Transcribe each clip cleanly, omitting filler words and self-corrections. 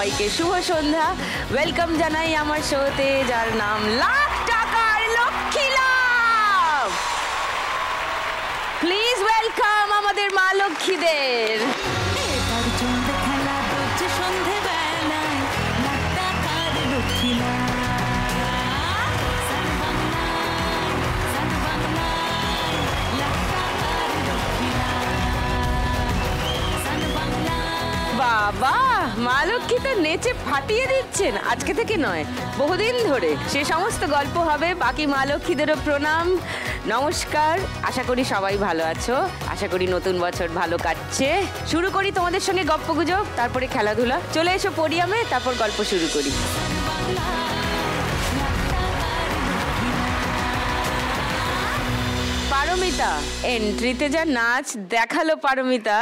সবাইকে শুভ সন্ধ্যা। ওয়েলকাম জানাই আমার শোতে, যার নাম লাখ টাকার লক্ষ্মী লাভ। প্লিজ ওয়েলকাম আমাদের মা লক্ষ্মীদের। বাবা, মা লক্ষ্মী তো নেচে ফাটিয়ে দিচ্ছেন। আজকে থেকে নয়, বহুদিন ধরে। সে সমস্ত গল্প হবে। বাকি মা লক্ষ্মীদেরও প্রণাম, নমস্কার। আশা করি সবাই ভালো আছো, আশা করি নতুন বছর ভালো কাটছে। শুরু করি তোমাদের সঙ্গে গপ্পগুজব, তারপরে খেলাধুলা। চলে এসো পোডিয়ামে, তারপর গল্প শুরু করি। পারমিতা এন্ট্রিতে যা নাচ দেখালো পারমিতা,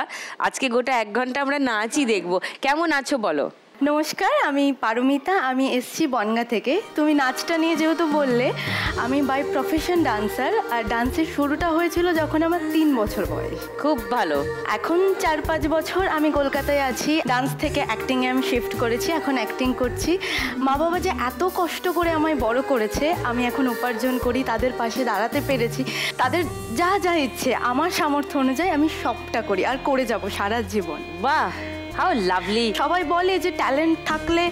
আজকে গোটা 1 ঘন্টা আমরা নাচই দেখবো। কেমন আছো বলো? নমস্কার, আমি পারমিতা। আমি এসছি বনগাঁ থেকে। তুমি নাচটা নিয়ে যেহেতু বললে, আমি বাই প্রফেশন ডান্সার। আর ডান্সের শুরুটা হয়েছিল যখন আমার 3 বছর বয়স। খুব ভালো। এখন 4-5 বছর আমি কলকাতায় আছি। ডান্স থেকে অ্যাক্টিংয়ে আমি শিফট করেছি, এখন অ্যাক্টিং করছি। মা বাবা যে এত কষ্ট করে আমায় বড় করেছে, আমি এখন উপার্জন করি, তাদের পাশে দাঁড়াতে পেরেছি। তাদের যা যা ইচ্ছে আমার সামর্থ্য অনুযায়ী আমি সবটা করি, আর করে যাব সারা জীবন। বাহ, হাউ লাভলি। সবাই বলে যে ট্যালেন্ট থাকলে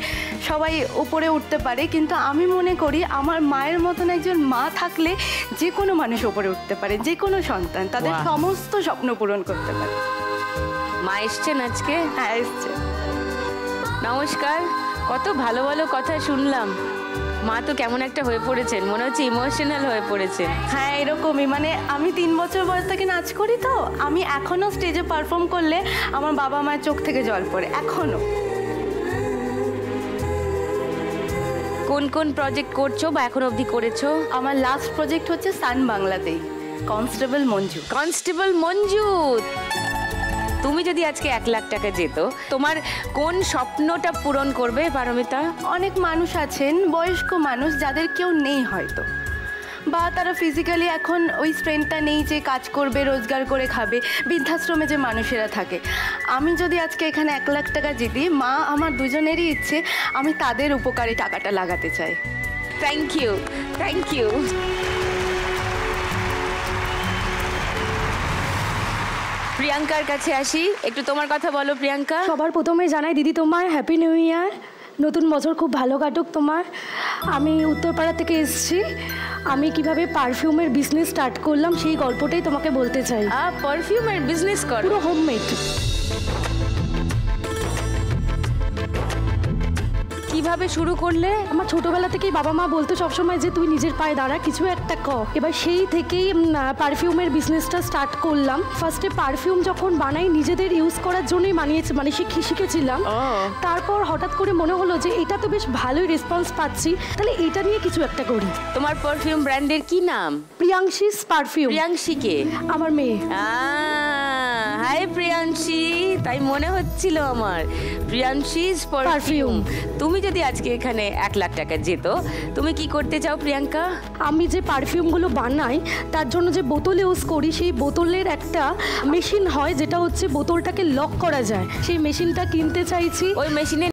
সবাই উপরে উঠতে পারে, কিন্তু আমি মনে করি আমার মায়ের মতন একজন মা থাকলে যে কোনো মানুষ উপরে উঠতে পারে, যে কোনো সন্তান তাদের সমস্ত স্বপ্ন পূরণ করতে পারে। মা এসছেন আজকে? হ্যাঁ, এসছে। নমস্কার। কত ভালো ভালো কথা শুনলাম। মা তো কেমন একটা হয়ে পড়েছেন, মনে হচ্ছে ইমোশনাল হয়ে পড়েছেন। হ্যাঁ, এরকমই। মানে আমি 3 বছর বয়স থেকে নাচ করি, তো আমি এখনো স্টেজে পারফর্ম করলে আমার বাবা মায়ের চোখ থেকে জল পড়ে এখনো। কোন কোন প্রজেক্ট করছো বা এখন অবধি করেছো? আমার লাস্ট প্রজেক্ট হচ্ছে সান বাংলাতেই, কনস্টেবল মঞ্জু। কনস্টেবল মঞ্জু, তুমি যদি আজকে 1 লাখ টাকা যেত, তোমার কোন স্বপ্নটা পূরণ করবে পারমিতা? অনেক মানুষ আছেন, বয়স্ক মানুষ, যাদের কেউ নেই হয়তো, বা তারা ফিজিক্যালি এখন ওই স্ট্রেংথটা নেই যে কাজ করবে, রোজগার করে খাবে। বৃদ্ধাশ্রমে যে মানুষেরা থাকে, আমি যদি আজকে এখানে 1 লাখ টাকা জিতি, মা আমার দুজনেরই ইচ্ছে আমি তাদের উপকারে টাকাটা লাগাতে চাই। Thank you, thank you. প্রিয়াঙ্কার কাছে আসি, একটু তোমার কথা বলো প্রিয়াঙ্কা। সবার প্রথমে জানাই দিদি তোমায় হ্যাপি নিউ ইয়ার, নতুন বছর খুব ভালো কাটুক তোমার। আমি উত্তরপাড়া থেকে এসেছি। আমি কিভাবে পারফিউমের বিজনেস স্টার্ট করলাম সেই গল্পটাই তোমাকে বলতে চাই। পারফিউমের বিজনেস করো? পুরো হোমমেড। কিভাবে শুরু করলে? আমার ছোটবেলা থেকেই বাবা মা বলতো সবসময় যে তুই নিজের পায়ে দাঁড়া, কিছু একটা কর। এবার সেই থেকেই পারফিউমের বিজনেসটা স্টার্ট করলাম। ফার্স্টে পারফিউম যখন বানাই নিজেদের ইউজ করার জন্যই মানে শিখেছিলাম। তারপর হঠাৎ করে মনে হলো যে এটা তো বেশ ভালোই রেসপন্স পাচ্ছি, তাহলে এটা নিয়ে কিছু একটা করি। তোমার পারফিউম ব্র্যান্ডের কি নাম? প্রিয়াংশীস পারফিউম। প্রিয়াংশী কে? আমার মেয়ে। হাই প্রিয়াংশী, তাই মনে হচ্ছিল আমার। প্রিয়াংশীস পারফিউম। তুমি যদি আজকে এখানে 1 লাখ টাকা যেত, তুমি কি করতে চাও প্রিয়াঙ্কা? আমি যে পারফিউমগুলো বানাই তার জন্য যে বোতল ইউজ করি, সেই বোতলের একটা মেশিন হয় যেটা হচ্ছে বোতলটাকে লক করা যায়, সেই মেশিনটা কিনতে চাইছি। ওই মেশিনে